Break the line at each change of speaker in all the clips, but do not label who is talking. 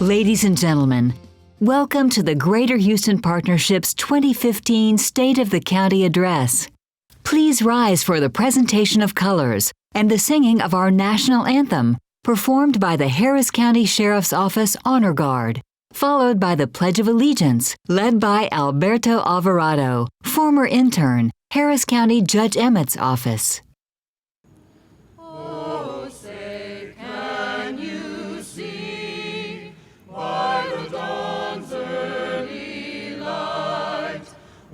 Ladies and gentlemen, welcome to the Greater Houston Partnership's 2015 State of the County Address. Please rise for the presentation of colors and the singing of our national anthem, performed by the Harris County Sheriff's Office Honor Guard, followed by the Pledge of Allegiance, led by Alberto Alvarado, former intern, Harris County Judge Emmett's office.
Oh, say, can you see by the dawn's early light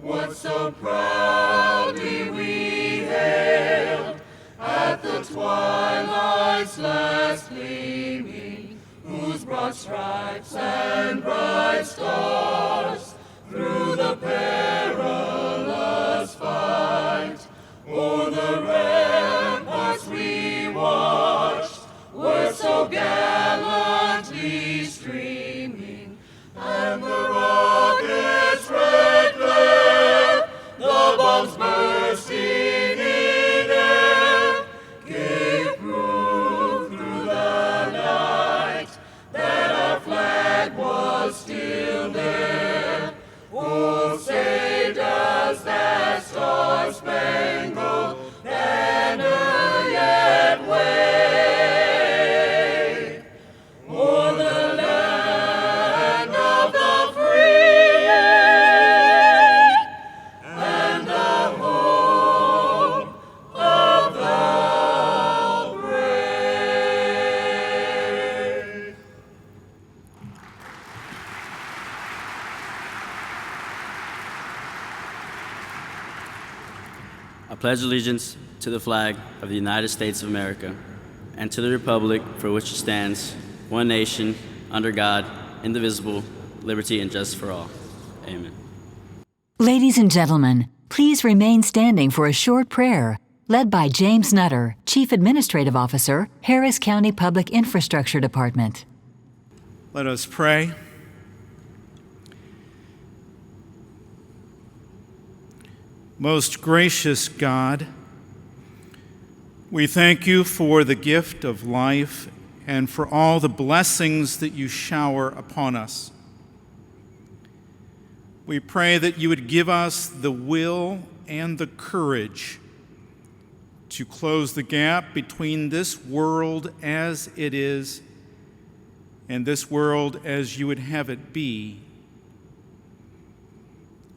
what so proudly we hailed at the twilight's last gleaming, whose broad stripes and bright stars through the perilous fight o'er the ramparts we watched were so gallantly streaming, and the rocket's red glare, the bombs bursting in air, gave proof through the night that our flag was still there. Oh, say does that star-spangled banner yet wave o'er the land of the free and the home of the brave?
I pledge allegiance to the flag of the United States of America and to the republic for which it stands, one nation, under God, indivisible, liberty and justice for all. Amen.
Ladies and gentlemen, please remain standing for a short prayer, led by James Nutter, Chief Administrative Officer, Harris County Public Infrastructure Department.
Let us pray. Most gracious God, we thank you for the gift of life and for all the blessings that you shower upon us. We pray that you would give us the will and the courage to close the gap between this world as it is and this world as you would have it be.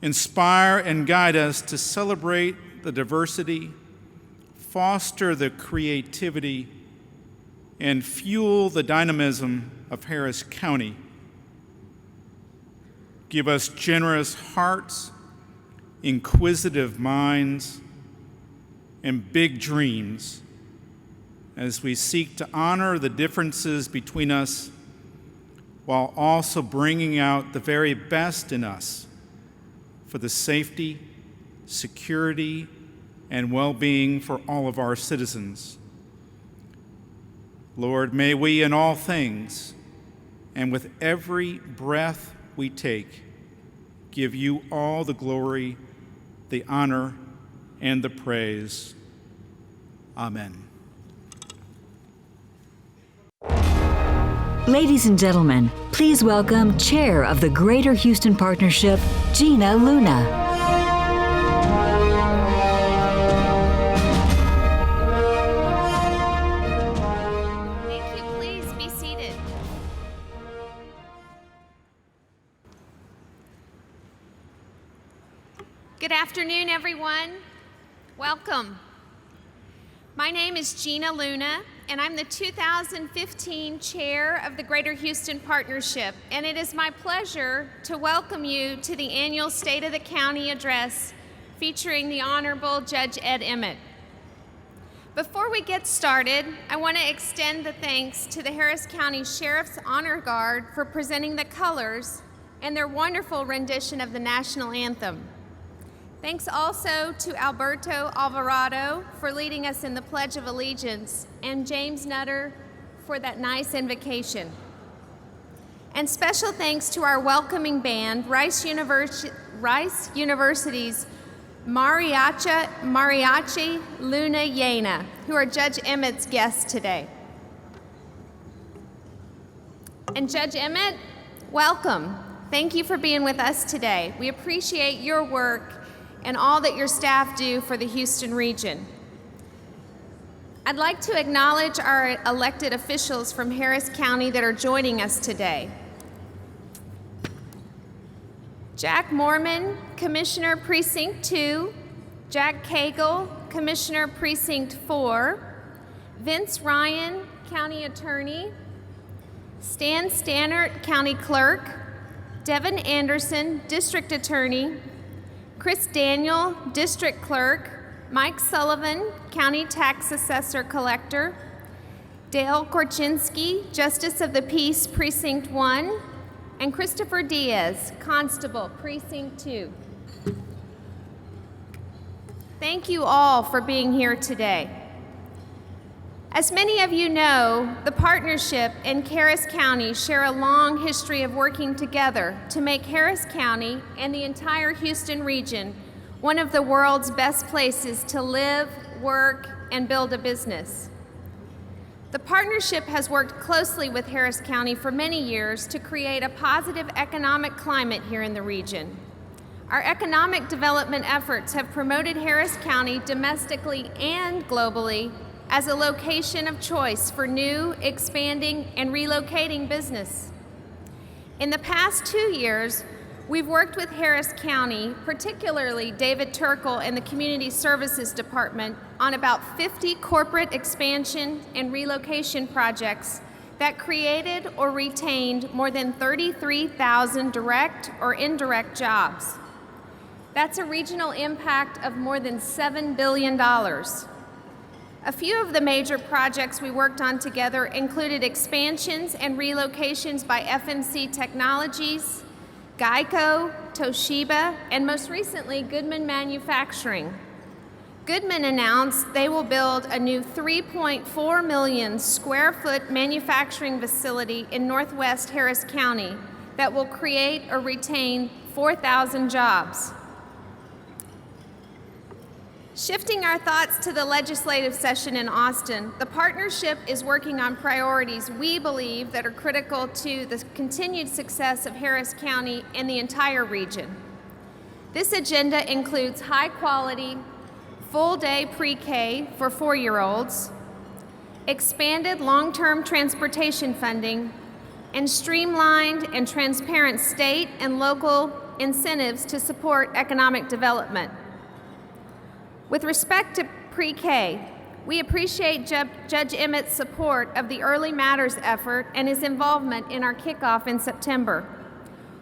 Inspire and guide us to celebrate the diversity, foster the creativity, and fuel the dynamism of Harris County. Give us generous hearts, inquisitive minds, and big dreams as we seek to honor the differences between us while also bringing out the very best in us for the safety, security, and well-being for all of our citizens. Lord, may we in all things and with every breath we take give you all the glory, the honor, and the praise. Amen.
Ladies and gentlemen, please welcome Chair of the Greater Houston Partnership, Gina Luna.
Thank you. Please be seated. Good afternoon, everyone. Welcome. My name is Gina Luna, and I'm the 2015 Chair of the Greater Houston Partnership, and it is my pleasure to welcome you to the annual State of the County Address featuring the Honorable Judge Ed Emmett. Before we get started, I want to extend the thanks to the Harris County Sheriff's Honor Guard for presenting the colors and their wonderful rendition of the national anthem. Thanks also to Alberto Alvarado for leading us in the Pledge of Allegiance, and James Nutter for that nice invocation. And special thanks to our welcoming band, Rice University's Mariachi Luna Yena, who are Judge Emmett's guests today. And Judge Emmett, welcome. Thank you for being with us today. We appreciate your work and all that your staff do for the Houston region. I'd like to acknowledge our elected officials from Harris County that are joining us today. Jack Mormon, Commissioner Precinct 2, Jack Cagle, Commissioner Precinct 4, Vince Ryan, County Attorney, Stan Stannert, County Clerk, Devin Anderson, District Attorney, Chris Daniel, District Clerk, Mike Sullivan, County Tax Assessor Collector, Dale Korchinski, Justice of the Peace, Precinct 1, and Christopher Diaz, Constable, Precinct 2. Thank you all for being here today. As many of you know, the partnership and Harris County share a long history of working together to make Harris County and the entire Houston region one of the world's best places to live, work, and build a business. The partnership has worked closely with Harris County for many years to create a positive economic climate here in the region. Our economic development efforts have promoted Harris County domestically and globally as a location of choice for new, expanding, and relocating business. In the past 2 years, we've worked with Harris County, particularly David Turkle and the Community Services Department, on about 50 corporate expansion and relocation projects that created or retained more than 33,000 direct or indirect jobs. That's a regional impact of more than $7 billion. A few of the major projects we worked on together included expansions and relocations by FMC Technologies, Geico, Toshiba, and most recently, Goodman Manufacturing. Goodman announced they will build a new 3.4 million square foot manufacturing facility in northwest Harris County that will create or retain 4,000 jobs. Shifting our thoughts to the legislative session in Austin, the partnership is working on priorities we believe that are critical to the continued success of Harris County and the entire region. This agenda includes high-quality, full-day pre-K for 4-year-olds, expanded long-term transportation funding, and streamlined and transparent state and local incentives to support economic development. With respect to pre-K, we appreciate Judge Emmett's support of the Early Matters effort and his involvement in our kickoff in September.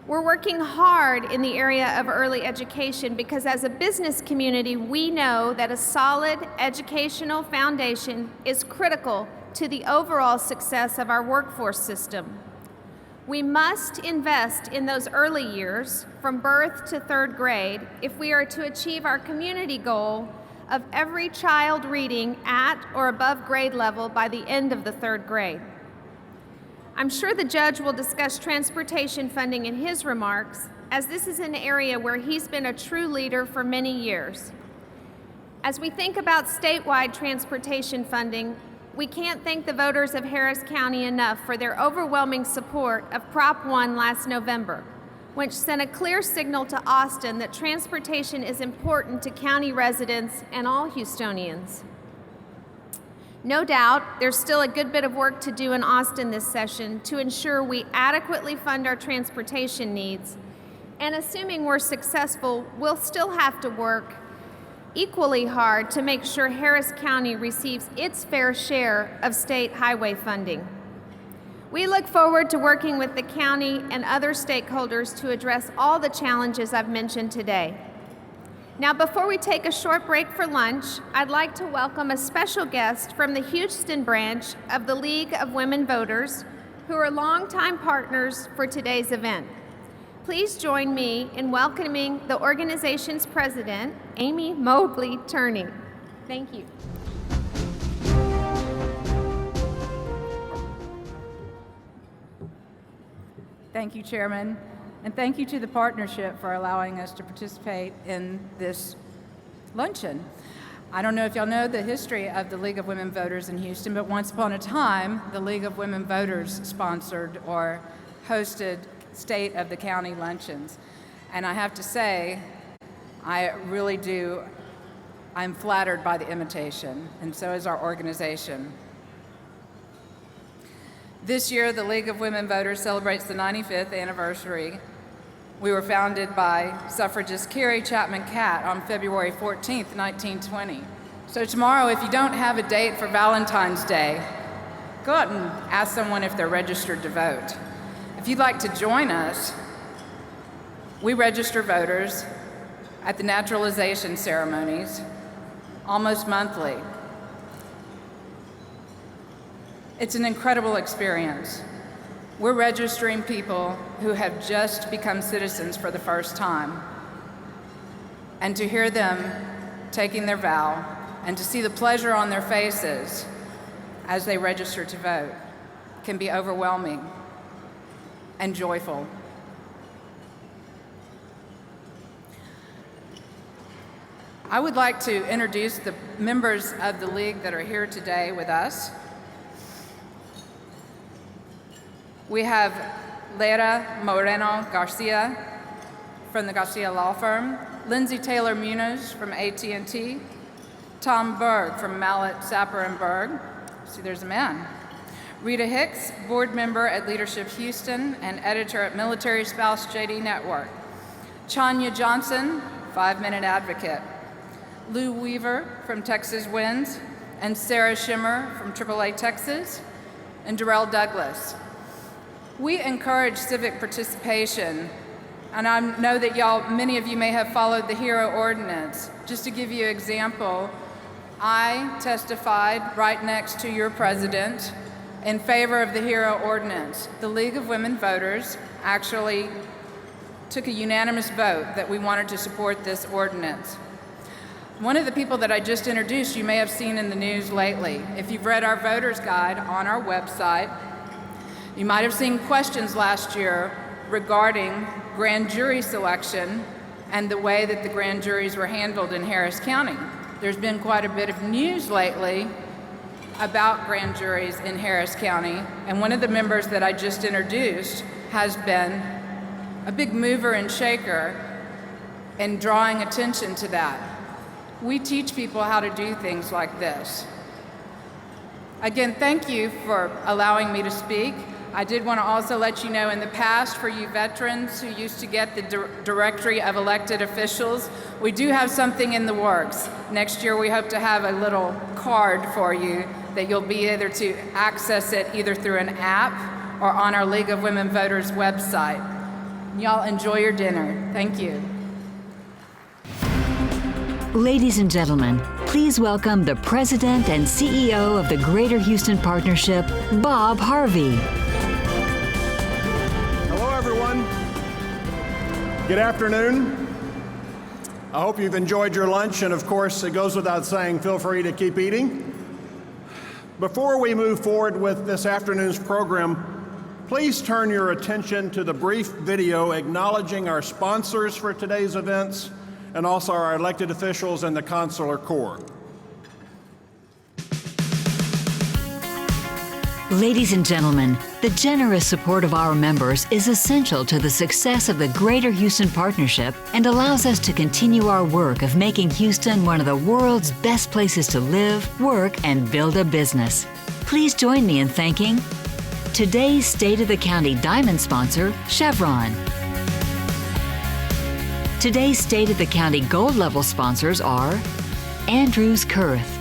We're working hard in the area of early education because as a business community, we know that a solid educational foundation is critical to the overall success of our workforce system. We must invest in those early years, from birth to 3rd grade, if we are to achieve our community goal of every child reading at or above grade level by the end of the 3rd grade. I'm sure the judge will discuss transportation funding in his remarks, as this is an area where he's been a true leader for many years. As we think about statewide transportation funding, we can't thank the voters of Harris County enough for their overwhelming support of Prop 1 last November, which sent a clear signal to Austin that transportation is important to county residents and all Houstonians. No doubt, there's still a good bit of work to do in Austin this session to ensure we adequately fund our transportation needs, and assuming we're successful, we'll still have to work equally hard to make sure Harris County receives its fair share of state highway funding. We look forward to working with the county and other stakeholders to address all the challenges I've mentioned today. Now, before we take a short break for lunch, I'd like to welcome a special guest from the Houston branch of the League of Women Voters, who are longtime partners for today's event. Please join me in welcoming the organization's president, Amy Mobley Turney. Thank you.
Thank you, Chairman, and thank you to the partnership for allowing us to participate in this luncheon. I don't know if y'all know the history of the League of Women Voters in Houston, but once upon a time, the League of Women Voters sponsored or hosted State of the County luncheons. And I have to say, I'm flattered by the invitation, and so is our organization. This year, the League of Women Voters celebrates the 95th anniversary. We were founded by suffragist Carrie Chapman Catt on February 14th, 1920. So tomorrow, if you don't have a date for Valentine's Day, go out and ask someone if they're registered to vote. If you'd like to join us, we register voters at the naturalization ceremonies almost monthly. It's an incredible experience. We're registering people who have just become citizens for the first time. And to hear them taking their vow and to see the pleasure on their faces as they register to vote can be overwhelming and joyful. I would like to introduce the members of the League that are here today with us. We have Lera Moreno Garcia from the Garcia Law Firm, Lindsay Taylor Munoz from AT&T, Tom Berg from Mallet, Sapper & Berg. See, there's a man. Rita Hicks, board member at Leadership Houston and editor at Military Spouse JD Network. Chanya Johnson, 5-minute advocate. Lou Weaver from Texas Winds, and Sarah Schimmer from AAA Texas, and Darrell Douglas. We encourage civic participation, and I know that many of you may have followed the HERO ordinance. Just to give you an example, I testified right next to your president in favor of the HERO ordinance. The League of Women Voters actually took a unanimous vote that we wanted to support this ordinance. One of the people that I just introduced you may have seen in the news lately. If you've read our voter's guide on our website, you might have seen questions last year regarding grand jury selection and the way that the grand juries were handled in Harris County. There's been quite a bit of news lately about grand juries in Harris County, and one of the members that I just introduced has been a big mover and shaker in drawing attention to that. We teach people how to do things like this. Again, thank you for allowing me to speak. I did want to also let you know, in the past, for you veterans who used to get the directory of elected officials, we do have something in the works. Next year, we hope to have a little card for you that you'll be able to access it either through an app or on our League of Women Voters website. Y'all enjoy your dinner. Thank you.
Ladies and gentlemen, please welcome the President and CEO of the Greater Houston Partnership, Bob Harvey.
Hello, everyone. Good afternoon. I hope you've enjoyed your lunch, and of course, it goes without saying, feel free to keep eating. Before we move forward with this afternoon's program, please turn your attention to the brief video acknowledging our sponsors for today's events and also our elected officials and the Consular Corps.
Ladies and gentlemen, the generous support of our members is essential to the success of the Greater Houston Partnership and allows us to continue our work of making Houston one of the world's best places to live, work, and build a business. Please join me in thanking today's State of the County Diamond sponsor, Chevron. Today's State of the County Gold Level sponsors are Andrews Kurth,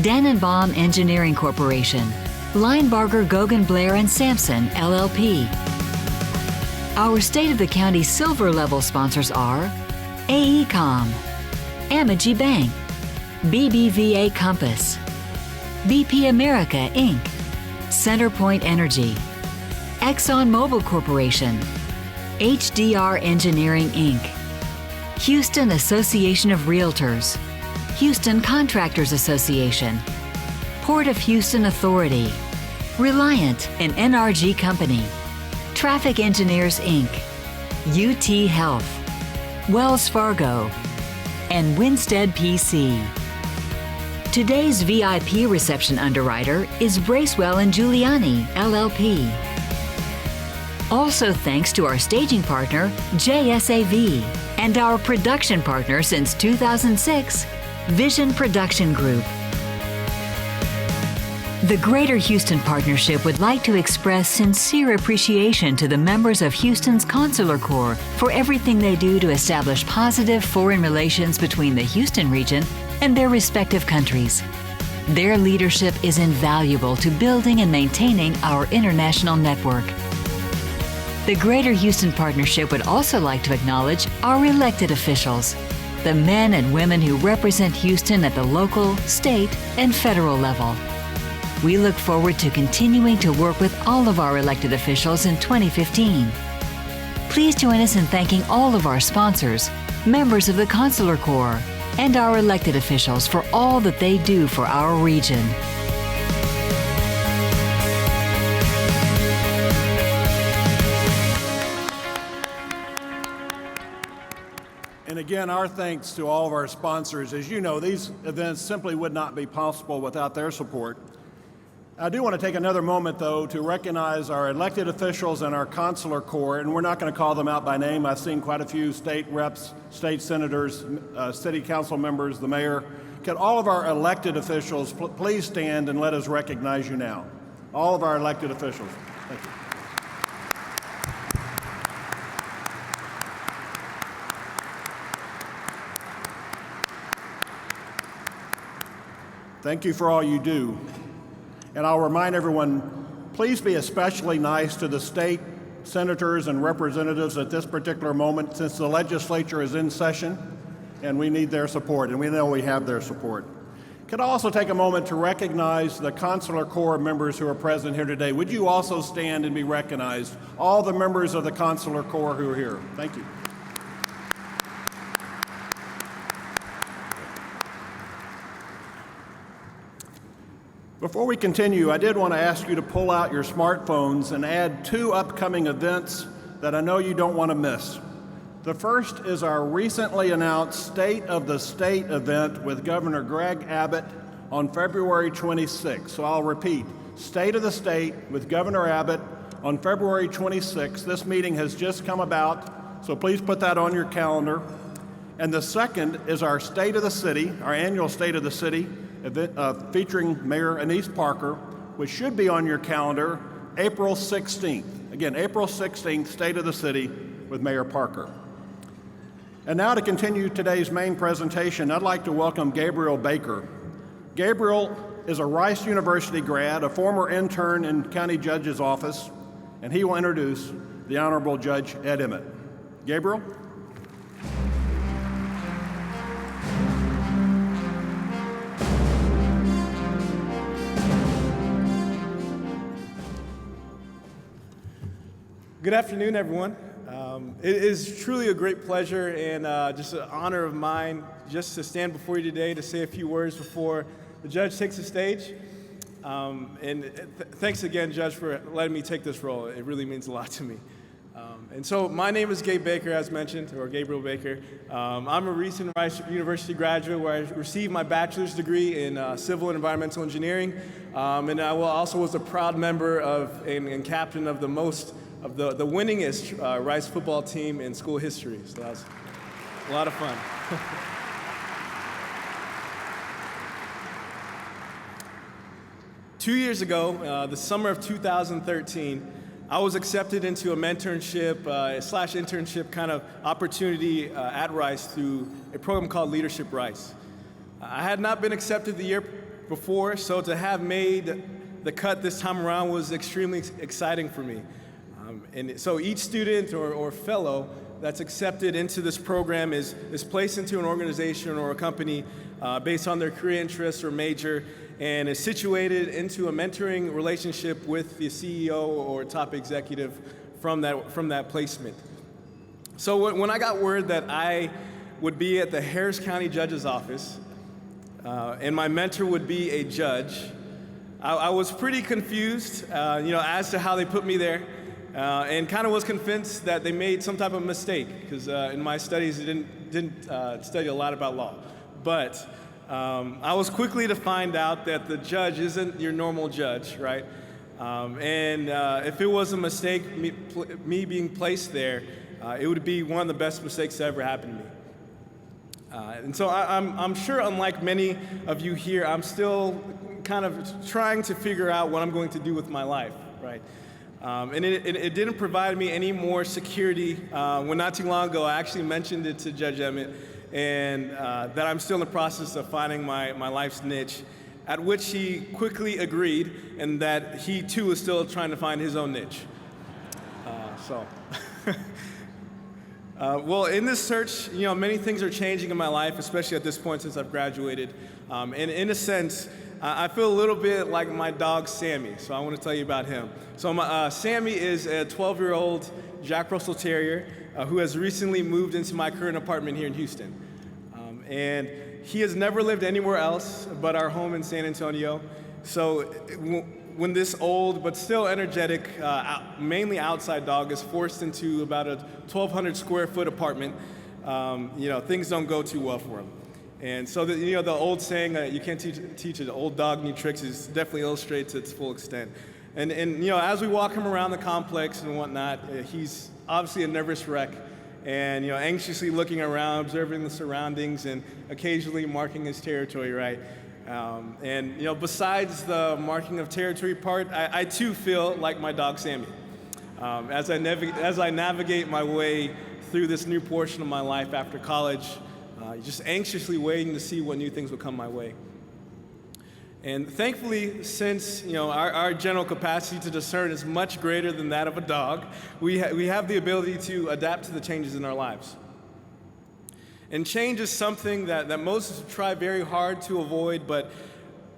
Dannenbaum Engineering Corporation, Linebarger, Gogan, Blair & Sampson, LLP. Our State of the County Silver Level sponsors are AECOM, Amegy Bank, BBVA Compass, BP America, Inc., Centerpoint Energy, ExxonMobil Corporation, HDR Engineering, Inc., Houston Association of Realtors, Houston Contractors Association, Port of Houston Authority, Reliant, an NRG company, Traffic Engineers, Inc., UT Health, Wells Fargo, and Winstead PC. Today's VIP reception underwriter is Bracewell and Giuliani, LLP. Also thanks to our staging partner, JSAV, and our production partner since 2006, Vision Production Group. The Greater Houston Partnership would like to express sincere appreciation to the members of Houston's Consular Corps for everything they do to establish positive foreign relations between the Houston region and their respective countries. Their leadership is invaluable to building and maintaining our international network. The Greater Houston Partnership would also like to acknowledge our elected officials, the men and women who represent Houston at the local, state, and federal level. We look forward to continuing to work with all of our elected officials in 2015. Please join us in thanking all of our sponsors, members of the Consular Corps, and our elected officials for all that they do for our region.
And again, our thanks to all of our sponsors. As you know, these events simply would not be possible without their support. I do want to take another moment, though, to recognize our elected officials and our Consular Corps, and we're not going to call them out by name. I've seen quite a few state reps, state senators, city council members, the mayor. Can all of our elected officials please stand and let us recognize you now? All of our elected officials. Thank you. Thank you for all you do. And I'll remind everyone, please be especially nice to the state senators and representatives at this particular moment, since the legislature is in session and we need their support, and we know we have their support. Could I also take a moment to recognize the Consular Corps members who are present here today? Would you also stand and be recognized? All the members of the Consular Corps who are here. Thank you. Before we continue, I did want to ask you to pull out your smartphones and add 2 upcoming events that I know you don't want to miss. The first is our recently announced State of the State event with Governor Greg Abbott on February 26th. So I'll repeat, State of the State with Governor Abbott on February 26th. This meeting has just come about, so please put that on your calendar. And the second is our State of the City, our annual State of the City event featuring Mayor Annise Parker, which should be on your calendar, April 16th. Again, April 16th, State of the City with Mayor Parker. And now to continue today's main presentation, I'd like to welcome Gabriel Baker. Gabriel is a Rice University grad, a former intern in County Judge's office, and he will introduce the Honorable Judge Ed Emmett. Gabriel?
Good afternoon, everyone. It is truly a great pleasure and just an honor of mine just to stand before you today to say a few words before the judge takes the stage. Thanks again, Judge, for letting me take this role. It really means a lot to me. And so my name is Gabe Baker, as mentioned, or Gabriel Baker. I'm a recent Rice University graduate where I received my bachelor's degree in civil and environmental engineering. And I also was a proud member of and captain of the winningest Rice football team in school history. So that was a lot of fun. 2 years ago, the summer of 2013, I was accepted into a mentorship slash internship kind of opportunity at Rice through a program called Leadership Rice. I had not been accepted the year before, so to have made the cut this time around was extremely exciting for me. And so each student or fellow that's accepted into this program is placed into an organization or a company based on their career interests or major, and is situated into a mentoring relationship with the CEO or top executive from that placement. So when I got word that I would be at the Harris County Judge's office and my mentor would be a judge, I was pretty confused, as to how they put me there. And kind of was convinced that they made some type of mistake, because in my studies I didn't study a lot about law. But I was quickly to find out that the judge isn't your normal judge, right? If it was a mistake, me being placed there, it would be one of the best mistakes that ever happened to me. And so I'm sure, unlike many of you here, I'm still kind of trying to figure out what I'm going to do with my life, right? And it didn't provide me any more security when not too long ago I actually mentioned it to Judge Emmett, and that I'm still in the process of finding my life's niche, at which he quickly agreed, and that he too is still trying to find his own niche. Well, in this search, many things are changing in my life, especially at this point since I've graduated. And in a sense, I feel a little bit like my dog, Sammy, so I want to tell you about him. So Sammy is a 12-year-old Jack Russell Terrier who has recently moved into my current apartment here in Houston. And he has never lived anywhere else but our home in San Antonio. So when this old but still energetic, mainly outside dog is forced into about a 1,200 square foot apartment, things don't go too well for him. And so the old saying, you can't teach an old dog new tricks, is definitely illustrated to its full extent. And as we walk him around the complex and whatnot, he's obviously a nervous wreck, and anxiously looking around, observing the surroundings, and occasionally marking his territory, right? Besides the marking of territory part, I too feel like my dog Sammy. As I navigate my way through this new portion of my life after college, just anxiously waiting to see what new things will come my way. And thankfully, since our general capacity to discern is much greater than that of a dog, we have the ability to adapt to the changes in our lives. And change is something that most try very hard to avoid, but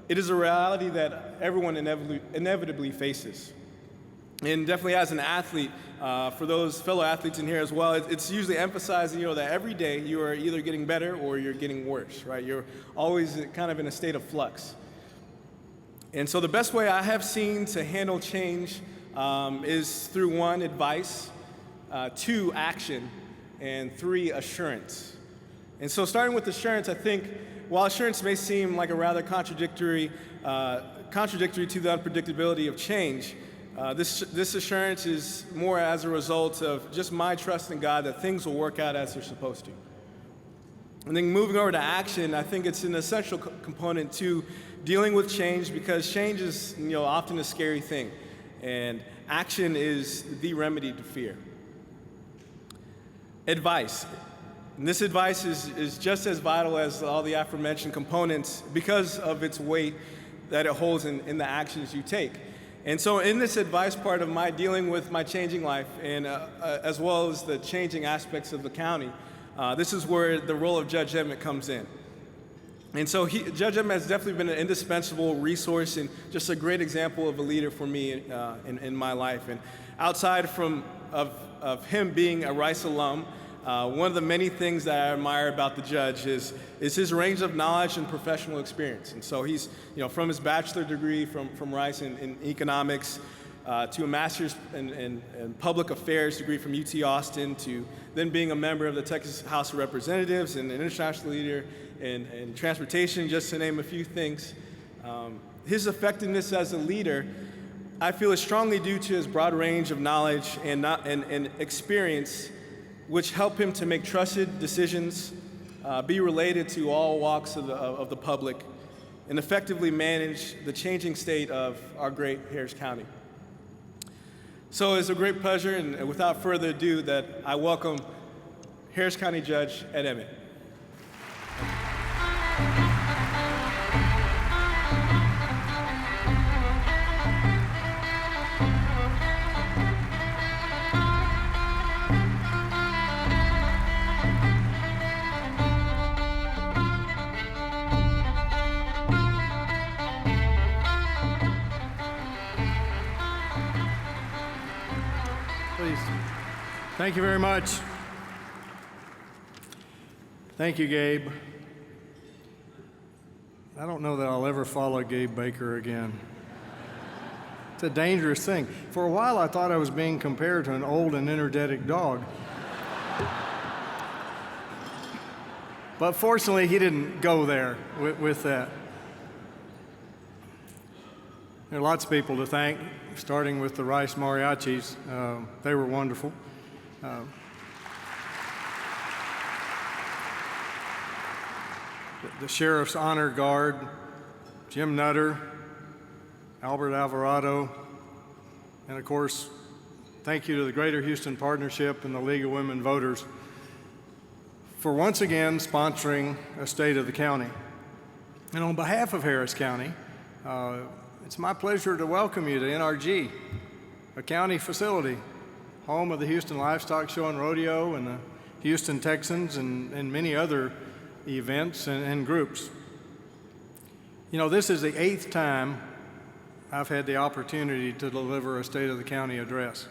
it is a reality that everyone inevitably faces. And definitely as an athlete, for those fellow athletes in here as well, it's usually emphasizing that every day you are either getting better or you're getting worse, right? You're always kind of in a state of flux. And so the best way I have seen to handle change is through 1, advice, 2, action, and 3, assurance. And so starting with assurance, I think while assurance may seem like a rather contradictory to the unpredictability of change, this assurance is more as a result of just my trust in God that things will work out as they're supposed to. And then moving over to action, I think it's an essential component to dealing with change, because change is often a scary thing, and action is the remedy to fear. Advice. And this advice is just as vital as all the aforementioned components because of its weight that it holds in the actions you take. And so in this advice part of my dealing with my changing life, and as well as the changing aspects of the county, this is where the role of Judge Emmett comes in. And so Judge Emmett has definitely been an indispensable resource and just a great example of a leader for me in my life. And outside of him being a Rice alum, one of the many things that I admire about the judge is his range of knowledge and professional experience. And so he's, from his bachelor degree from Rice in economics, to a master's in public affairs degree from UT Austin, to then being a member of the Texas House of Representatives and an international leader in transportation, just to name a few things. His effectiveness as a leader, I feel, is strongly due to his broad range of knowledge and experience, which help him to make trusted decisions, be related to all walks of the public, and effectively manage the changing state of our great Harris County. So it's a great pleasure, and without further ado, that I welcome Harris County Judge Ed Emmett.
Please. Thank you very much. Thank you, Gabe. I don't know that I'll ever follow Gabe Baker again. It's a dangerous thing. For a while, I thought I was being compared to an old and energetic dog. But fortunately, he didn't go there with that. There are lots of people to thank, starting with the Rice Mariachis. They were wonderful. The Sheriff's Honor Guard, Jim Nutter, Albert Alvarado, and of course, thank you to the Greater Houston Partnership and the League of Women Voters for once again sponsoring a State of the County. And on behalf of Harris County, it's my pleasure to welcome you to NRG, a county facility, home of the Houston Livestock Show and Rodeo and the Houston Texans and many other events and groups. You know, this is the 8th time I've had the opportunity to deliver a State of the County address.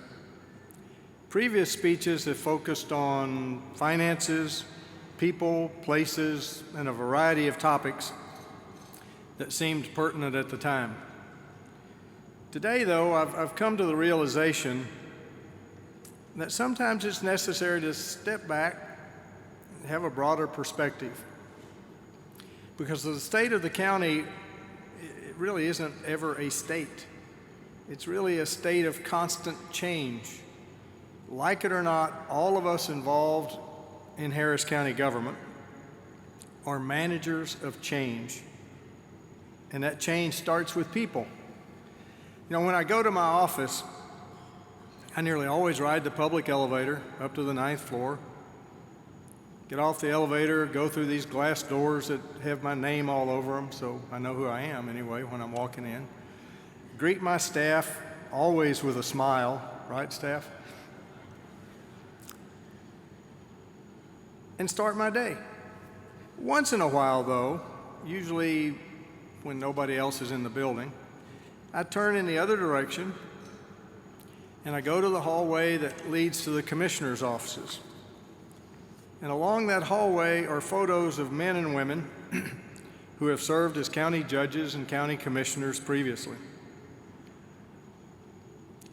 Previous speeches have focused on finances, people, places, and a variety of topics that seemed pertinent at the time. Today, though, I've come to the realization that sometimes it's necessary to step back and have a broader perspective. Because the state of the county, it really isn't ever a state. It's really a state of constant change. Like it or not, all of us involved in Harris County government are managers of change. And that change starts with people. You know, when I go to my office, I nearly always ride the public elevator up to the 9th floor, get off the elevator, go through these glass doors that have my name all over them, so I know who I am anyway when I'm walking in. Greet my staff, always with a smile, right, staff? And start my day. Once in a while, though, usually when nobody else is in the building, I turn in the other direction and I go to the hallway that leads to the commissioner's offices. And along that hallway are photos of men and women who have served as county judges and county commissioners previously.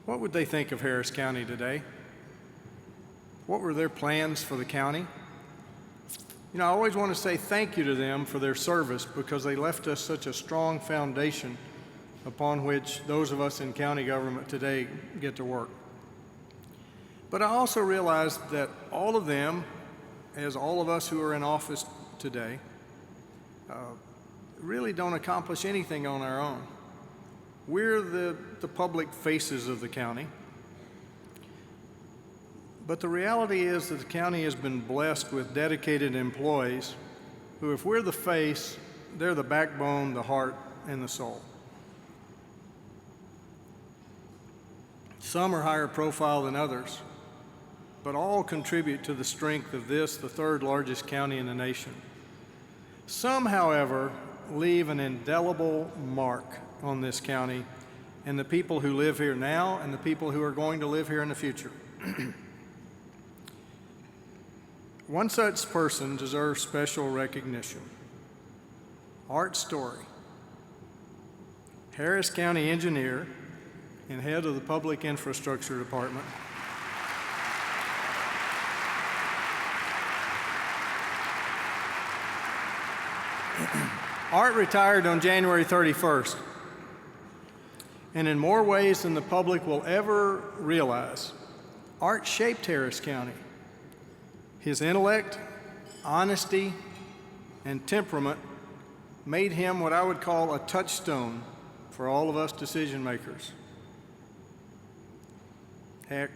What would they think of Harris County today? What were their plans for the county? You know, I always want to say thank you to them for their service because they left us such a strong foundation upon which those of us in county government today get to work. But I also realized that all of them, as all of us who are in office today, really don't accomplish anything on our own. We're the public faces of the county. But the reality is that the county has been blessed with dedicated employees who, if we're the face, they're the backbone, the heart, and the soul. Some are higher profile than others, but all contribute to the strength of this, the 3rd largest county in the nation. Some, however, leave an indelible mark on this county and the people who live here now and the people who are going to live here in the future. One such person deserves special recognition. Art Story, Harris County engineer and head of the Public Infrastructure Department. Art retired on January 31st, and in more ways than the public will ever realize, Art shaped Harris County. His intellect, honesty, and temperament made him what I would call a touchstone for all of us decision makers. Heck,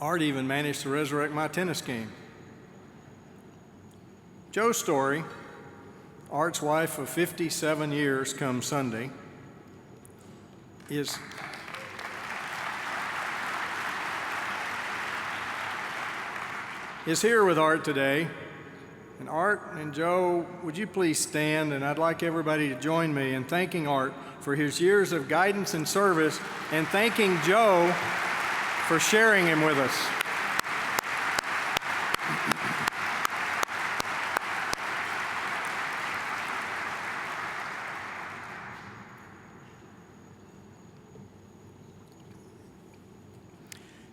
Art even managed to resurrect my tennis game. Jo Story, Art's wife of 57 years come Sunday, is here with Art today. And Art and Jo, would you please stand? And I'd like everybody to join me in thanking Art for his years of guidance and service and thanking Jo for sharing him with us.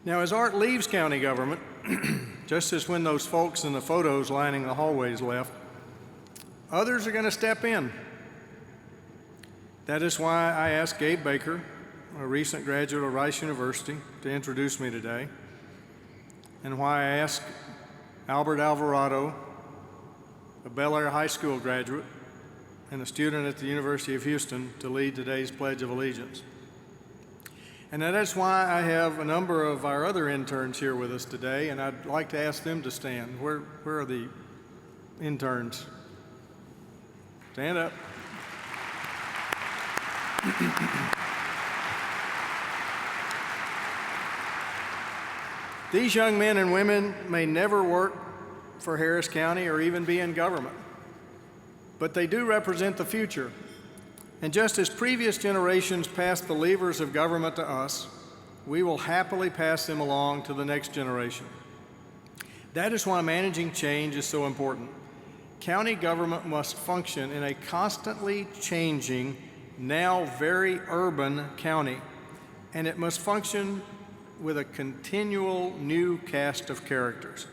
Now, as Art leaves county government, just as when those folks in the photos lining the hallways left. Others are going to step in. That is why I asked Gabe Baker, a recent graduate of Rice University, to introduce me today, and why I asked Albert Alvarado, a Bel Air High School graduate and a student at the University of Houston, to lead today's Pledge of Allegiance. And that is why I have a number of our other interns here with us today, and I'd like to ask them to stand. Where are the interns? Stand up. These young men and women may never work for Harris County or even be in government, but they do represent the future. And just as previous generations passed the levers of government to us, we will happily pass them along to the next generation. That is why managing change is so important. County government must function in a constantly changing, now very urban county, and it must function with a continual new cast of characters.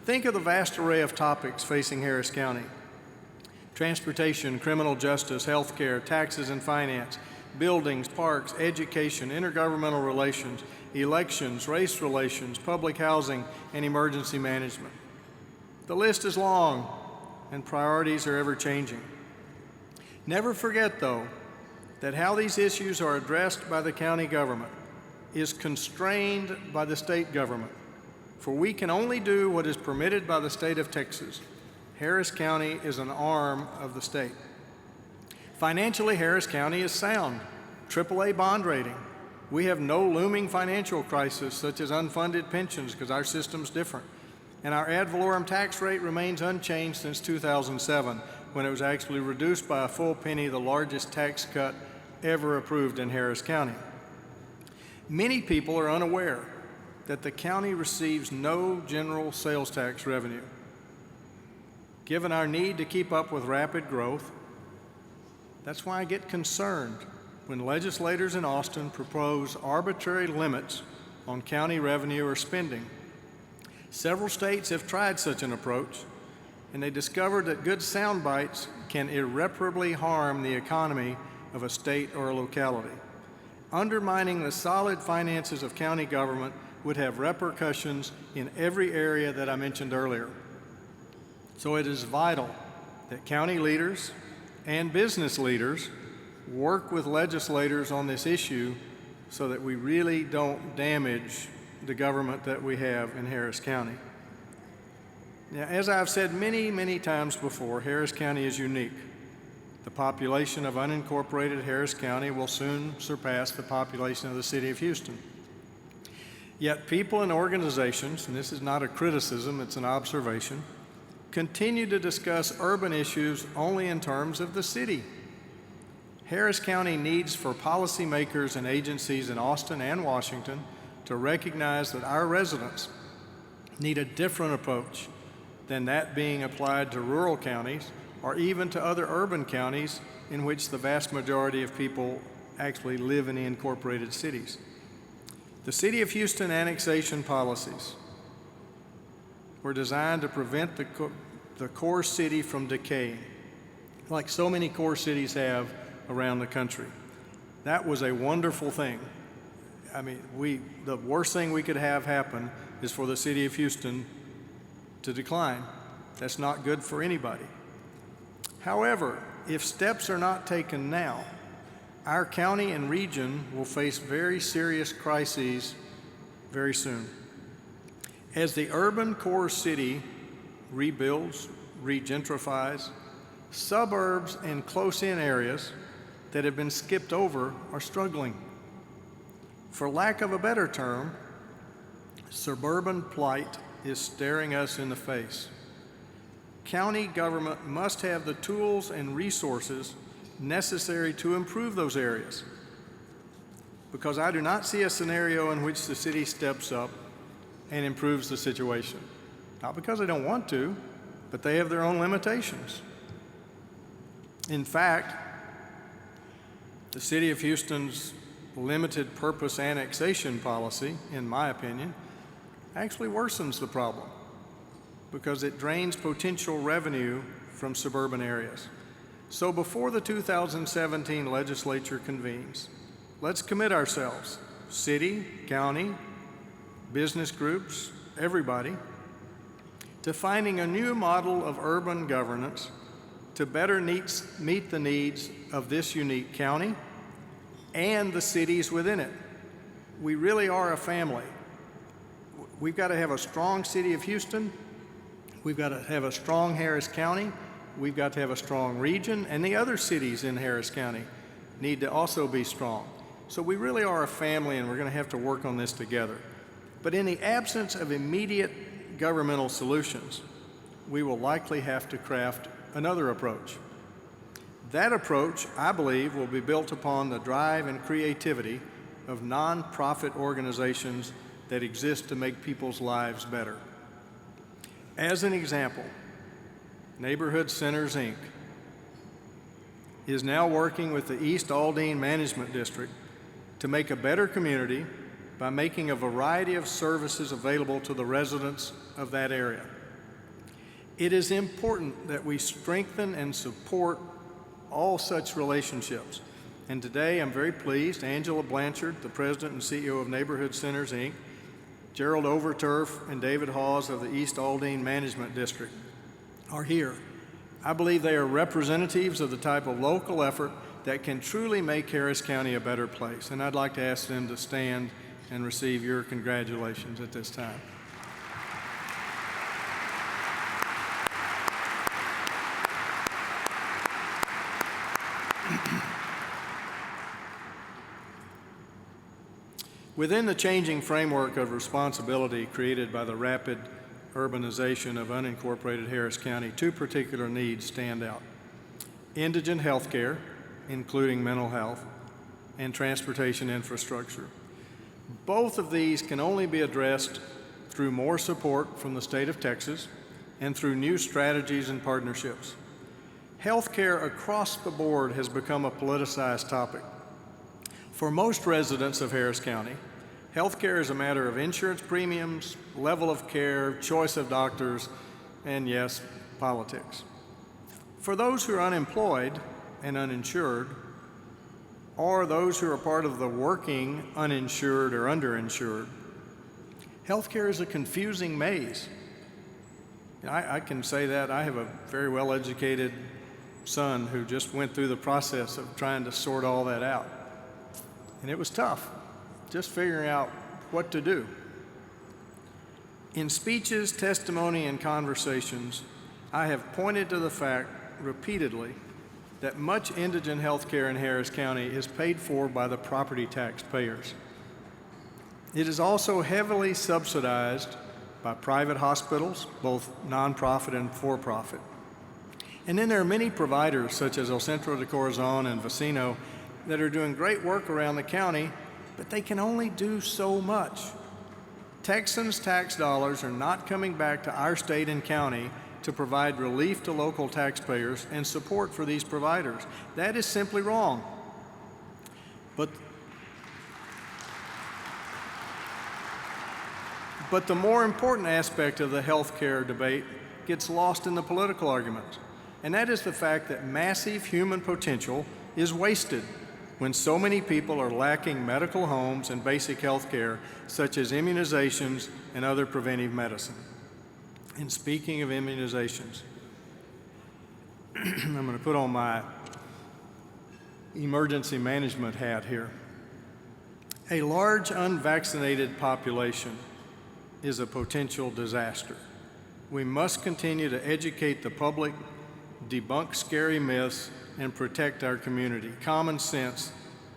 Think of the vast array of topics facing Harris County: transportation, criminal justice, healthcare, taxes and finance, buildings, parks, education, intergovernmental relations, elections, race relations, public housing, and emergency management. The list is long, and priorities are ever changing. Never forget, though, that how these issues are addressed by the county government is constrained by the state government, for we can only do what is permitted by the state of Texas. Harris County is an arm of the state. Financially, Harris County is sound, AAA bond rating. We have no looming financial crisis such as unfunded pensions because our system's different. And our ad valorem tax rate remains unchanged since 2007, when it was actually reduced by a full penny, the largest tax cut ever approved in Harris County. Many people are unaware that the county receives no general sales tax revenue. Given our need to keep up with rapid growth, that's why I get concerned when legislators in Austin propose arbitrary limits on county revenue or spending. Several states have tried such an approach, and they discovered that good sound bites can irreparably harm the economy of a state or a locality. Undermining the solid finances of county government would have repercussions in every area that I mentioned earlier. So it is vital that county leaders and business leaders work with legislators on this issue so that we really don't damage the government that we have in Harris County. Now, as I've said many, many times before, Harris County is unique. The population of unincorporated Harris County will soon surpass the population of the city of Houston. Yet people and organizations, and this is not a criticism, it's an observation, continue to discuss urban issues only in terms of the city. Harris County needs for policymakers and agencies in Austin and Washington to recognize that our residents need a different approach than that being applied to rural counties or even to other urban counties in which the vast majority of people actually live in the incorporated cities. The City of Houston annexation policies were designed to prevent the core city from decaying, like so many core cities have around the country. That was a wonderful thing. I mean, the worst thing we could have happen is for the City of Houston to decline. That's not good for anybody. However, if steps are not taken now, our county and region will face very serious crises very soon. As the urban core city rebuilds, regentrifies, suburbs and close-in areas that have been skipped over are struggling. For lack of a better term, suburban plight is staring us in the face. County government must have the tools and resources necessary to improve those areas, because I do not see a scenario in which the city steps up and improves the situation. Not because they don't want to, but they have their own limitations. In fact, the City of Houston's limited purpose annexation policy, in my opinion, actually worsens the problem. because it drains potential revenue from suburban areas. So before the 2017 legislature convenes, let's commit ourselves, city, county, business groups, everybody, to finding a new model of urban governance to better meet the needs of this unique county and the cities within it. We really are a family. We've got to have a strong city of Houston. We've got to have a strong Harris County. We've got to have a strong region, and the other cities in Harris County need to also be strong. So we really are a family, and we're going to have to work on this together. But in the absence of immediate governmental solutions, we will likely have to craft another approach. That approach, I believe, will be built upon the drive and creativity of nonprofit organizations that exist to make people's lives better. As an example, Neighborhood Centers, Inc. is now working with the East Aldine Management District to make a better community by making a variety of services available to the residents of that area. It is important that we strengthen and support all such relationships. And today I'm very pleased Angela Blanchard, the President and CEO of Neighborhood Centers, Inc., Gerald Overturf and David Hawes of the East Aldine Management District are here. I believe they are representatives of the type of local effort that can truly make Harris County a better place. And I'd like to ask them to stand and receive your congratulations at this time. Within the changing framework of responsibility created by the rapid urbanization of unincorporated Harris County, two particular needs stand out: indigent health care, including mental health, and transportation infrastructure. Both of these can only be addressed through more support from the state of Texas and through new strategies and partnerships. Health care across the board has become a politicized topic. For most residents of Harris County, health care is a matter of insurance premiums, level of care, choice of doctors, and yes, politics. For those who are unemployed and uninsured, or those who are part of the working uninsured or underinsured, health care is a confusing maze. I can say that. I have a very well-educated son who just went through the process of trying to sort all that out. And it was tough, just figuring out what to do. In speeches, testimony, and conversations, I have pointed to the fact repeatedly that much indigent health care in Harris County is paid for by the property tax payers. It is also heavily subsidized by private hospitals, both nonprofit and for-profit. And then there are many providers, such as El Centro de Corazon and Vecino, that are doing great work around the county, but they can only do so much. Texans' tax dollars are not coming back to our state and county to provide relief to local taxpayers and support for these providers. That is simply wrong. But the more important aspect of the health care debate gets lost in the political argument, and that is the fact that massive human potential is wasted when so many people are lacking medical homes and basic health care, such as immunizations and other preventive medicine. And speaking of immunizations, I'm going to put on my emergency management hat here. A large unvaccinated population is a potential disaster. We must continue to educate the public, debunk scary myths, and protect our community. Common sense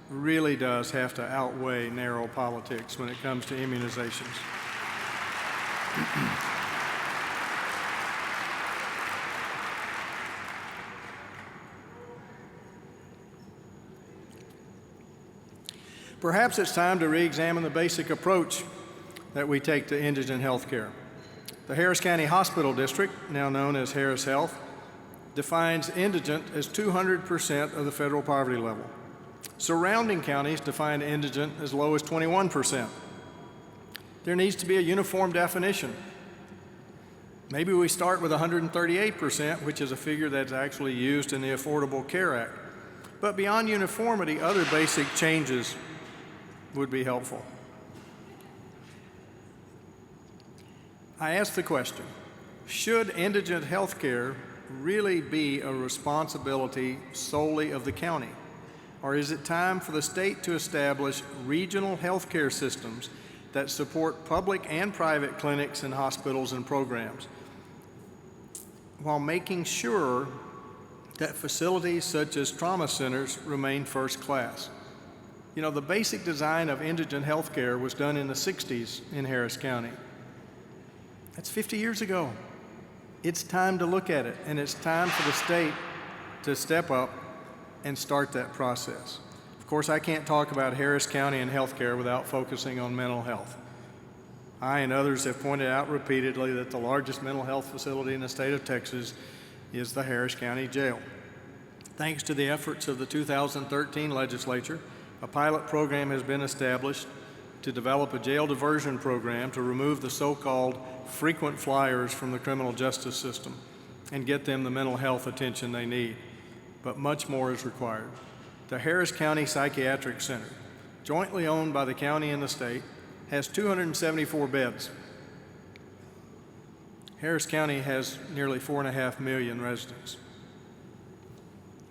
really does have to outweigh narrow politics when it comes to immunizations. Perhaps it's time to re-examine the basic approach that we take to indigent health care. The Harris County Hospital District, now known as Harris Health, defines indigent as 200% of the federal poverty level. Surrounding counties define indigent as low as 21%. There needs to be a uniform definition. Maybe we start with 138%, which is a figure that's actually used in the Affordable Care Act. But beyond uniformity, other basic changes would be helpful. I ask the question, should indigent health care really be a responsibility solely of the county? Or is it time for the state to establish regional health care systems that support public and private clinics and hospitals and programs, while making sure that facilities such as trauma centers remain first class? You know, the basic design of indigent health care was done in the 60s in Harris County. That's 50 years ago. It's time to look at it, and it's time for the state to step up and start that process. Of course, I can't talk about Harris County and healthcare without focusing on mental health. I and others have pointed out repeatedly that the largest mental health facility in the state of Texas is the Harris County Jail. Thanks to the efforts of the 2013 legislature, a pilot program has been established to develop a jail diversion program to remove the so-called frequent flyers from the criminal justice system and get them the mental health attention they need. But much more is required. The Harris County Psychiatric Center, jointly owned by the county and the state, has 274 beds. Harris County has nearly 4.5 million residents.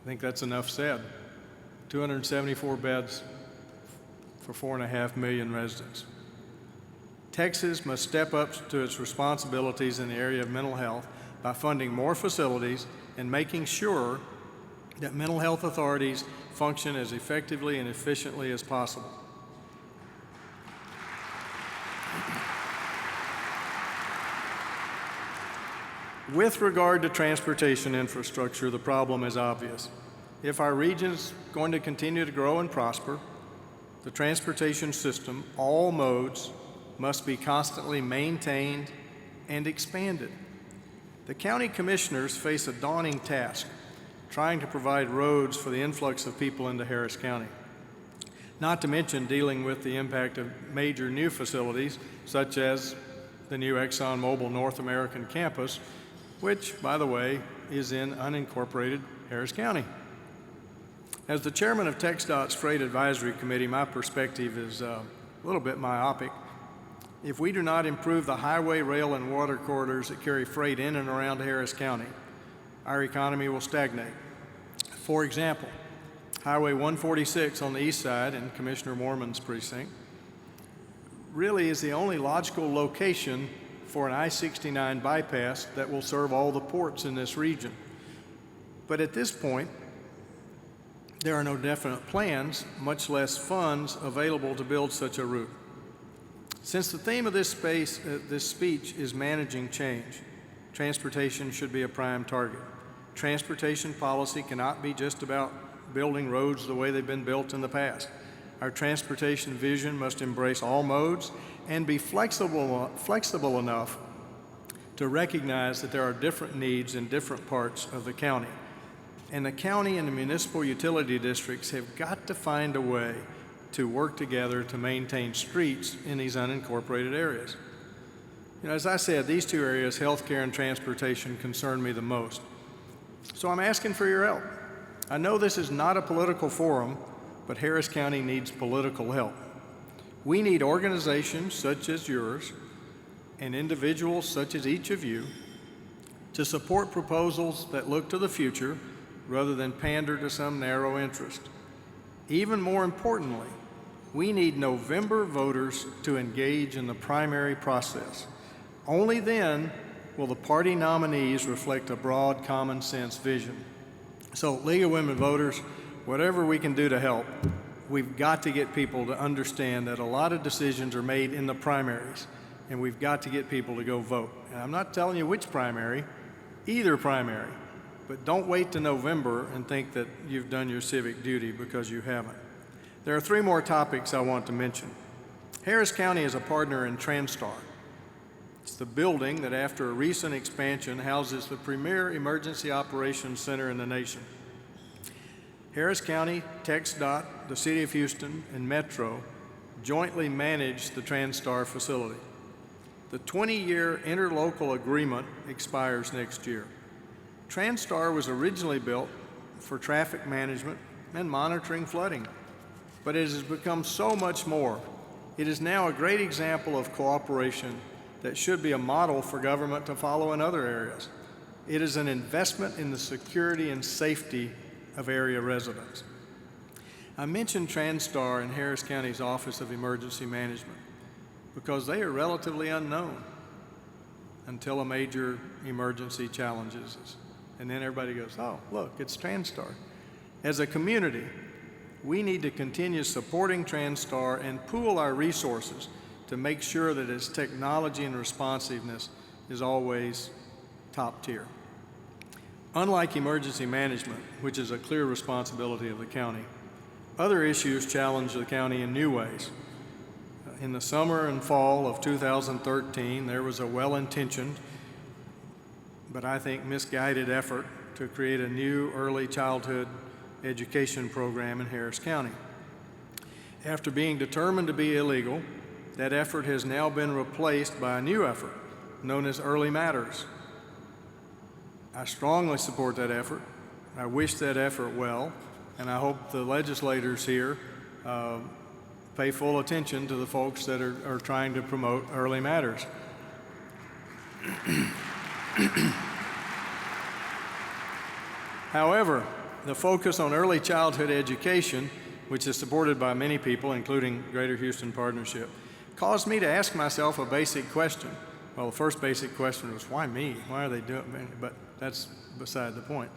I think that's enough said. 274 beds for 4.5 million residents. Texas must step up to its responsibilities in the area of mental health by funding more facilities and making sure that mental health authorities function as effectively and efficiently as possible. With regard to transportation infrastructure, the problem is obvious. If our region's going to continue to grow and prosper, the transportation system, all modes, must be constantly maintained and expanded. The county commissioners face a daunting task, trying to provide roads for the influx of people into Harris County, not to mention dealing with the impact of major new facilities, such as the new ExxonMobil North American campus, which, by the way, is in unincorporated Harris County. As the chairman of TxDOT's Freight Advisory Committee, my perspective is a little bit myopic. If we do not improve the highway, rail, and water corridors that carry freight in and around Harris County, our economy will stagnate. For example, Highway 146 on the east side in Commissioner Moorman's precinct really is the only logical location for an I-69 bypass that will serve all the ports in this region. But at this point, there are no definite plans, much less funds available to build such a route. Since the theme of this speech is managing change, transportation should be a prime target. Transportation policy cannot be just about building roads the way they've been built in the past. Our transportation vision must embrace all modes and be flexible enough to recognize that there are different needs in different parts of the county. And the county and the municipal utility districts have got to find a way to work together to maintain streets in these unincorporated areas. You know, as I said, these two areas, healthcare and transportation, concern me the most. So I'm asking for your help. I know this is not a political forum, but Harris County needs political help. We need organizations such as yours and individuals such as each of you to support proposals that look to the future rather than pander to some narrow interest. Even more importantly, we need November voters to engage in the primary process. Only then will the party nominees reflect a broad common sense vision. So, League of Women Voters, whatever we can do to help, we've got to get people to understand that a lot of decisions are made in the primaries, and we've got to get people to go vote. And I'm not telling you which primary, either primary, but don't wait to November and think that you've done your civic duty, because you haven't. There are 3 more topics I want to mention. Harris County is a partner in TranStar. It's the building that, after a recent expansion, houses the premier emergency operations center in the nation. Harris County, TxDOT, the City of Houston, and Metro jointly manage the TranStar facility. The 20-year interlocal agreement expires next year. TransStar was originally built for traffic management and monitoring flooding, but it has become so much more. It is now a great example of cooperation that should be a model for government to follow in other areas. It is an investment in the security and safety of area residents. I mentioned TransStar and Harris County's Office of Emergency Management because they are relatively unknown until a major emergency challenges us. And then everybody goes, oh, look, it's TransStar. As a community, we need to continue supporting TransStar and pool our resources to make sure that its technology and responsiveness is always top tier. Unlike emergency management, which is a clear responsibility of the county, other issues challenge the county in new ways. In the summer and fall of 2013, there was a well-intentioned, but I think misguided effort to create a new early childhood education program in Harris County. After being determined to be illegal, that effort has now been replaced by a new effort known as Early Matters. I strongly support that effort. I wish that effort well, and I hope the legislators here pay full attention to the folks that are trying to promote Early Matters. However, the focus on early childhood education, which is supported by many people, including Greater Houston Partnership, caused me to ask myself a basic question. Well, the first basic question was, why me? Why are they doing it? But that's beside the point.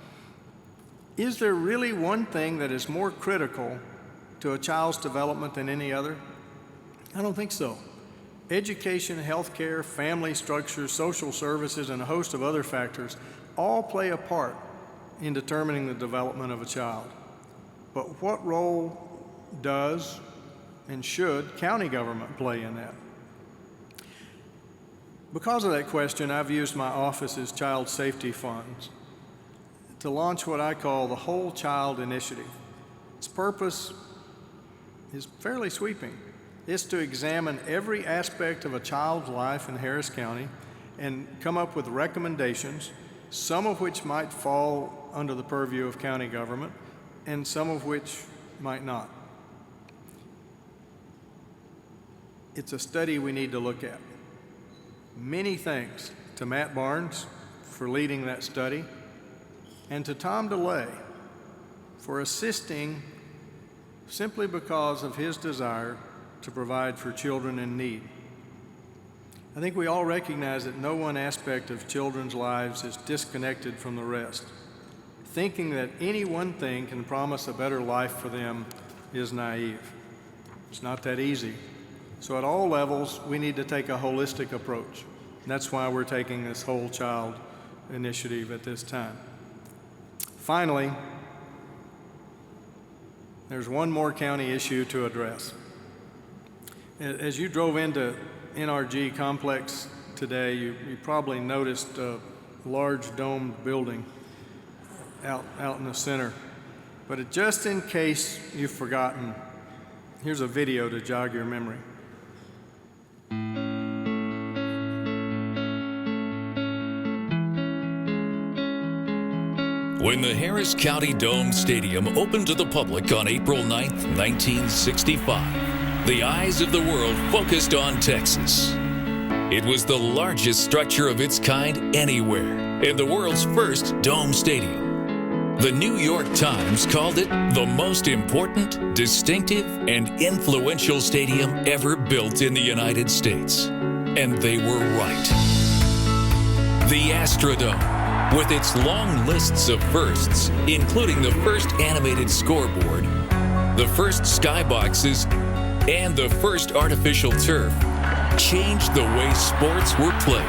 Is there really one thing that is more critical to a child's development than any other? I don't think so. Education, healthcare, family structure, social services, and a host of other factors all play a part in determining the development of a child. But what role does and should county government play in that? Because of that question, I've used my office's child safety funds to launch what I call the Whole Child Initiative. Its purpose is fairly sweeping. It's to examine every aspect of a child's life in Harris County and come up with recommendations, some of which might fall under the purview of county government, and some of which might not. It's a study we need to look at. Many thanks to Matt Barnes for leading that study, and to Tom DeLay for assisting simply because of his desire to provide for children in need. I think we all recognize that no one aspect of children's lives is disconnected from the rest. Thinking that any one thing can promise a better life for them is naive. It's not that easy. So at all levels, we need to take a holistic approach. And that's why we're taking this Whole Child Initiative at this time. Finally, there's one more county issue to address. As you drove into NRG Complex today, you probably noticed a large domed building out in the center. But just in case you've forgotten, here's a video to jog your memory.
When the Harris County Dome Stadium opened to the public on April 9th, 1965, the eyes of the world focused on Texas. It was the largest structure of its kind anywhere and the world's first dome stadium. The New York Times called it the most important, distinctive, and influential stadium ever built in the United States. And they were right. The Astrodome, with its long lists of firsts, including the first animated scoreboard, the first skyboxes, and the first artificial turf, changed the way sports were played.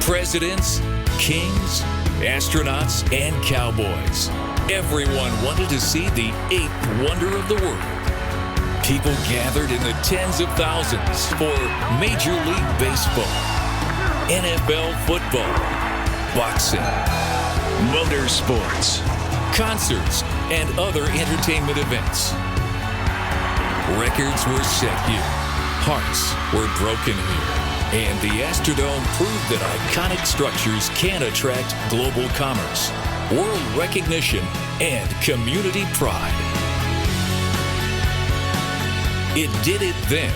Presidents, kings, astronauts, and cowboys. Everyone wanted to see the eighth wonder of the world. People gathered in the tens of thousands for Major League Baseball, NFL football, boxing, motorsports, concerts, and other entertainment events. Records were set here. Hearts were broken here, and the Astrodome proved that iconic structures can attract global commerce, world recognition, and community pride. It did it then,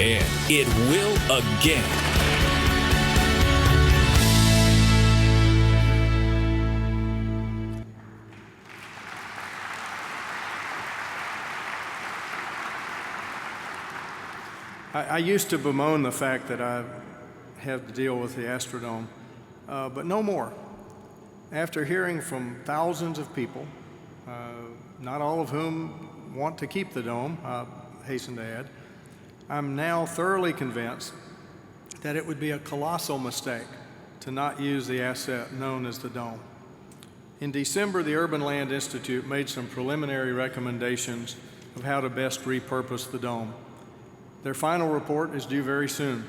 and it will again.
I used to bemoan the fact that I have to deal with the Astrodome, but no more. After hearing from thousands of people, not all of whom want to keep the dome, I hasten to add, I'm now thoroughly convinced that it would be a colossal mistake to not use the asset known as the dome. In December, the Urban Land Institute made some preliminary recommendations of how to best repurpose the dome. Their final report is due very soon,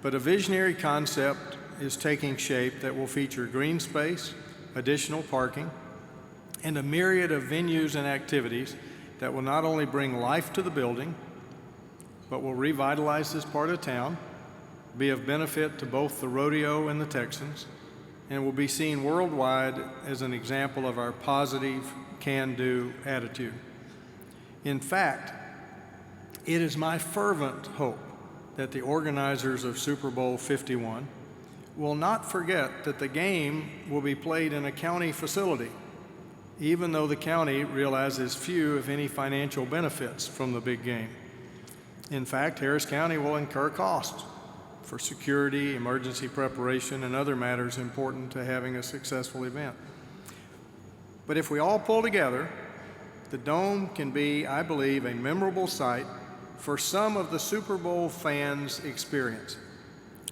but a visionary concept is taking shape that will feature green space, additional parking, and a myriad of venues and activities that will not only bring life to the building, but will revitalize this part of town, be of benefit to both the rodeo and the Texans, and will be seen worldwide as an example of our positive, can-do attitude. In fact, it is my fervent hope that the organizers of Super Bowl 51 will not forget that the game will be played in a county facility, even though the county realizes few, if any, financial benefits from the big game. In fact, Harris County will incur costs for security, emergency preparation, and other matters important to having a successful event. But if we all pull together, the Dome can be, I believe, a memorable sight for some of the Super Bowl fans' experience.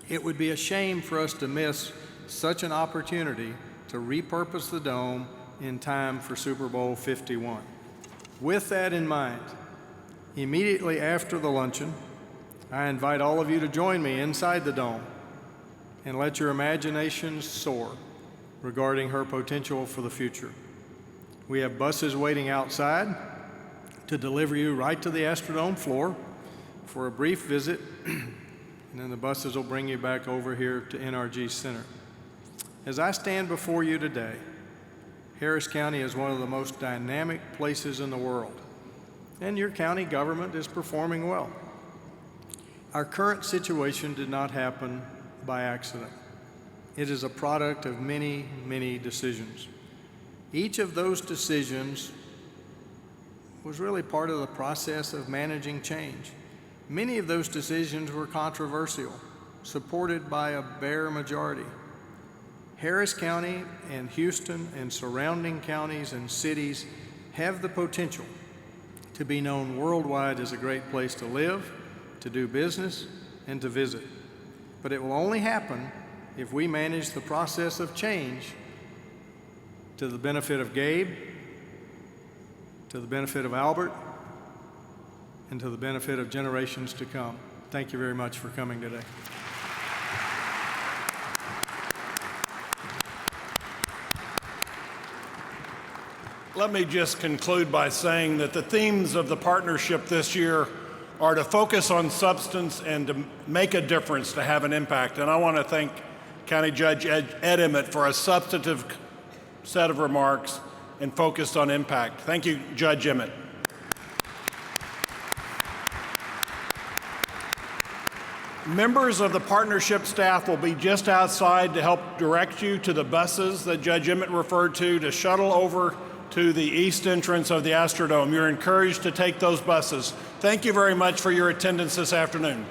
It would be a shame for us to miss such an opportunity to repurpose the Dome in time for Super Bowl 51. With that in mind, immediately after the luncheon, I invite all of you to join me inside the Dome and let your imaginations soar regarding her potential for the future. We have buses waiting outside to deliver you right to the Astrodome floor for a brief visit, and then the buses will bring you back over here to NRG Center. As I stand before you today, Harris County is one of the most dynamic places in the world, and your county government is performing well. Our current situation did not happen by accident. It is a product of many, many decisions. Each of those decisions was really part of the process of managing change. Many of those decisions were controversial, supported by a bare majority. Harris County and Houston and surrounding counties and cities have the potential to be known worldwide as a great place to live, to do business, and to visit. But it will only happen if we manage the process of change to the benefit of Gabe, to the benefit of Albert, and to the benefit of generations to come. Thank you very much for coming today.
Let me just conclude by saying that the themes of the partnership this year are to focus on substance and to make a difference, to have an impact. And I want to thank County Judge Ed Emmett for a substantive set of remarks and focused on impact. Thank you, Judge Emmett. Members of the partnership staff will be just outside to help direct you to the buses that Judge Emmett referred to shuttle over to the east entrance of the Astrodome. You're encouraged to take those buses. Thank you very much for your attendance this afternoon.